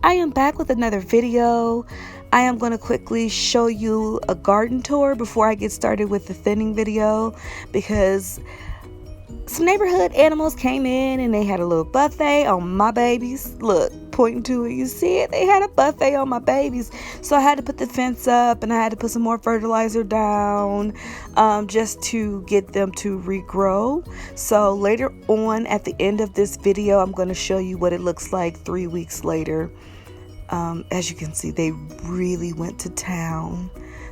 I am back with another video. I am going to quickly show you a garden tour before I get started with the thinning video, because some neighborhood animals came in and they had a little buffet on my babies. Look, pointing to it, you see it? They had a buffet on my babies. So I had to put the fence up and I had to put some more fertilizer down just to get them to regrow. So later on at the end of this video, I'm going to show you what it looks like 3 weeks later. As you can see, they really went to town.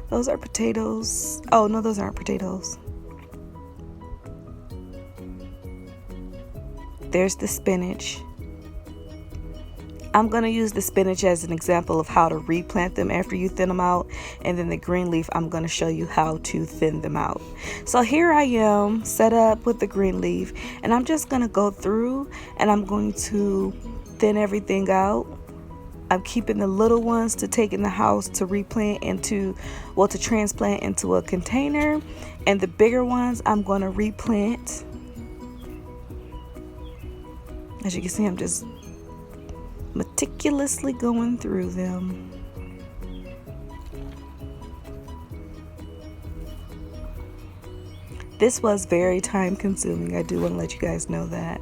Those are potatoes. Oh, no, those aren't potatoes. There's the spinach. I'm going to use the spinach as an example of how to replant them after you thin them out. And then the green leaf, I'm going to show you how to thin them out. So here I am set up with the green leaf. And I'm just going to go through and I'm going to thin everything out. I'm keeping the little ones to take in the house to replant into, well, to transplant into a container. And the bigger ones, I'm going to replant. As you can see, I'm just meticulously going through them. This was very time consuming. I do want to let you guys know that.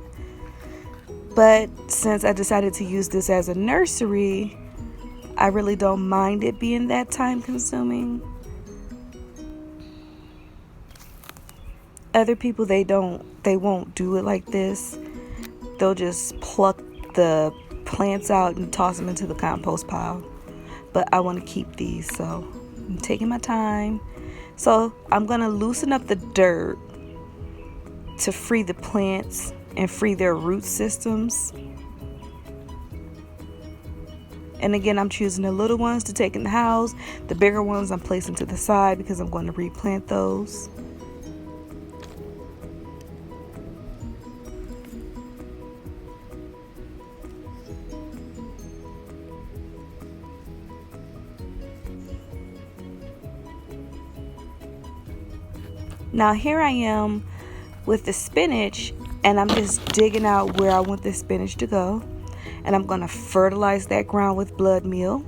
But since I decided to use this as a nursery, I really don't mind it being that time consuming. Other people, they won't do it like this. They'll just pluck the plants out and toss them into the compost pile. But I want to keep these, so I'm taking my time. So I'm going to loosen up the dirt to free the plants and free their root systems. And again, I'm choosing the little ones to take in the house. The bigger ones I'm placing to the side because I'm going to replant those. Now here I am with the spinach, and I'm just digging out where I want the spinach to go. And I'm going to fertilize that ground with blood meal.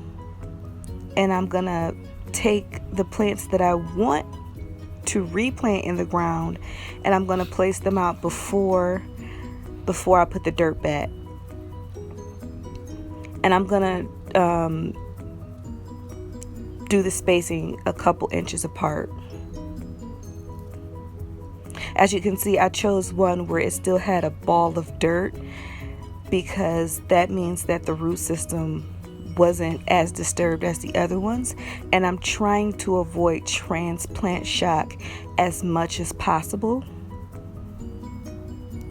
And I'm going to take the plants that I want to replant in the ground, and I'm going to place them out before I put the dirt back. And I'm going to do the spacing a couple inches apart. As you can see, I chose one where it still had a ball of dirt, because that means that the root system wasn't as disturbed as the other ones. And I'm trying to avoid transplant shock as much as possible.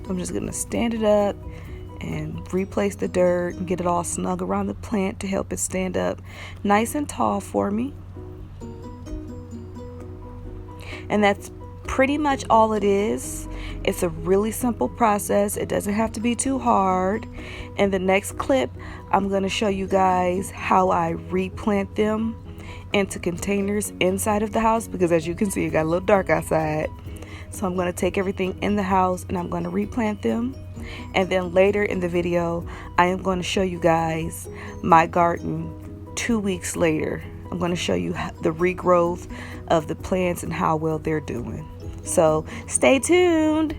I'm just going to stand it up and replace the dirt and get it all snug around the plant to help it stand up nice and tall for me. And that's pretty much all it is. It's a really simple process. It doesn't have to be too hard. In the next clip, I'm going to show you guys how I replant them into containers inside of the house, because as you can see, it got a little dark outside. So I'm going to take everything in the house and I'm going to replant them. And then later in the video, I am going to show you guys my garden 2 weeks later. I'm going to show you the regrowth of the plants and how well they're doing. So stay tuned.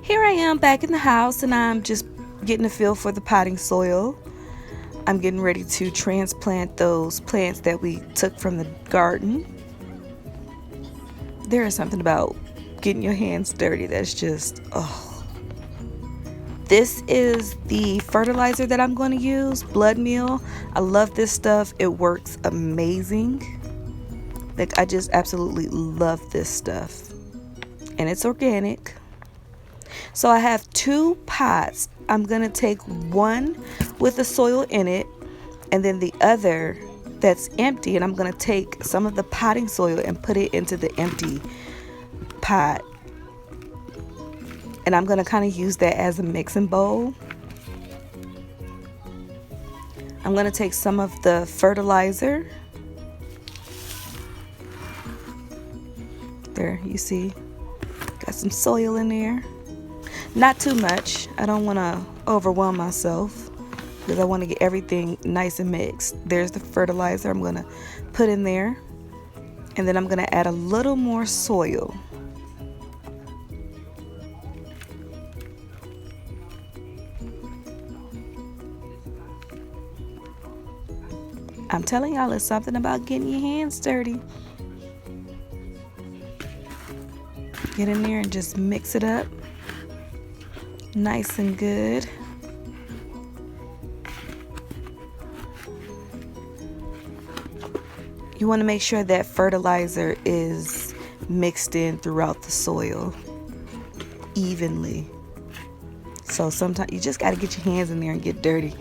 Here I am back in the house, and I'm just getting a feel for the potting soil. I'm getting ready to transplant those plants that we took from the garden. There is something about getting your hands dirty that's just, oh. This is the fertilizer that I'm going to use, blood meal. I love this stuff. It works amazing. Like, I just absolutely love this stuff. And it's organic. So I have 2 pots. I'm going to take one with the soil in it, and then the other that's empty, and I'm going to take some of the potting soil and put it into the empty pot. And I'm going to kind of use that as a mixing bowl. I'm going to take some of the fertilizer. There, you see, got some soil in there. Not too much. I don't want to overwhelm myself because I want to get everything nice and mixed. There's the fertilizer I'm going to put in there. And then I'm going to add a little more soil. I'm telling y'all, it's something about getting your hands dirty. Get in there and just mix it up nice and good. You want to make sure that fertilizer is mixed in throughout the soil evenly. So sometimes you just got to get your hands in there and get dirty.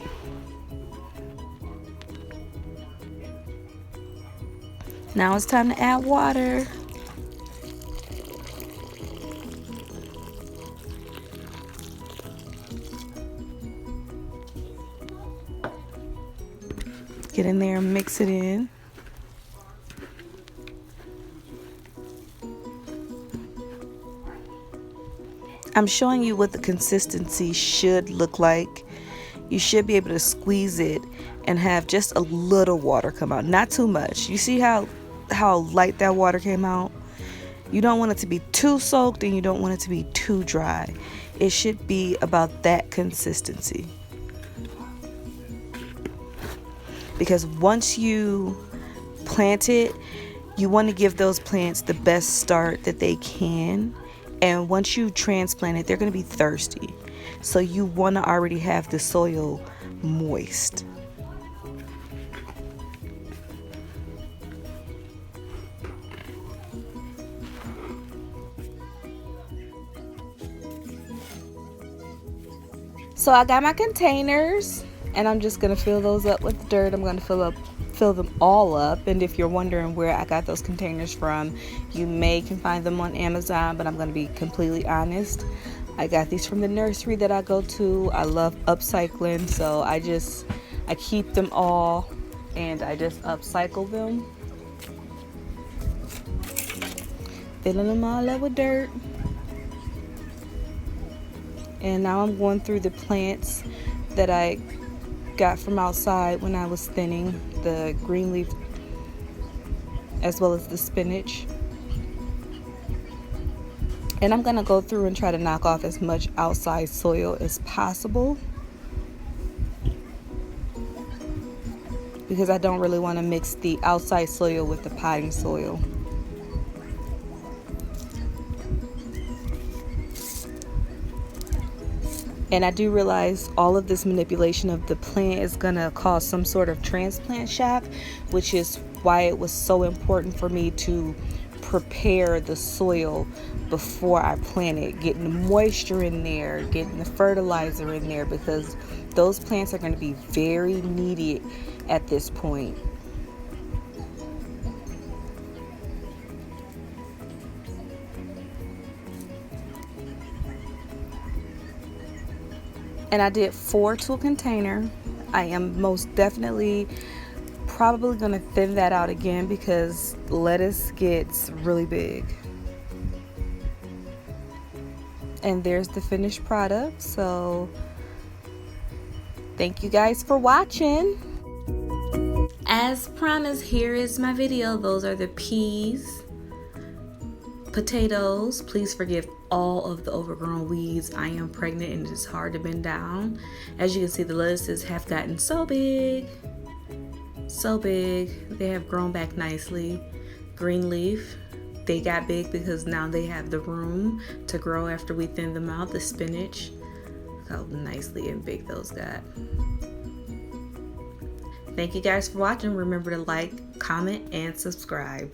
Now it's time to add water. Get in there and mix it in. I'm showing you what the consistency should look like. You should be able to squeeze it and have just a little water come out, not too much. You see how light that water came out? You don't want it to be too soaked and you don't want it to be too dry. It should be about that consistency. Because once you plant it, you want to give those plants the best start that they can. And once you transplant it, they're going to be thirsty. So you want to already have the soil moist. So I got my containers, and I'm just going to fill those up with dirt. I'm going to fill them all up. And if you're wondering where I got those containers from, you can find them on Amazon, but I'm going to be completely honest. I got these from the nursery that I go to. I love upcycling, so I keep them all and I just upcycle them. Filling them all up with dirt. And now I'm going through the plants that I got from outside when I was thinning, the green leaf as well as the spinach. And I'm going to go through and try to knock off as much outside soil as possible, because I don't really want to mix the outside soil with the potting soil. And I do realize all of this manipulation of the plant is going to cause some sort of transplant shock, which is why it was so important for me to prepare the soil before I plant it, getting the moisture in there, getting the fertilizer in there, because those plants are going to be very needy at this point. And I did 4 to a container. I am most definitely probably going to thin that out again because lettuce gets really big. And there's the finished product. So thank you guys for watching. As promised, here is my video. Those are the peas, potatoes. Please forgive all of the overgrown weeds. I am pregnant and it's hard to bend down. As you can see, the lettuces have gotten so big. So big. They have grown back nicely. Green leaf, they got big because now they have the room to grow after we thin them out. The spinach, look how nicely and big those got. Thank you guys for watching. Remember to like, comment, and subscribe.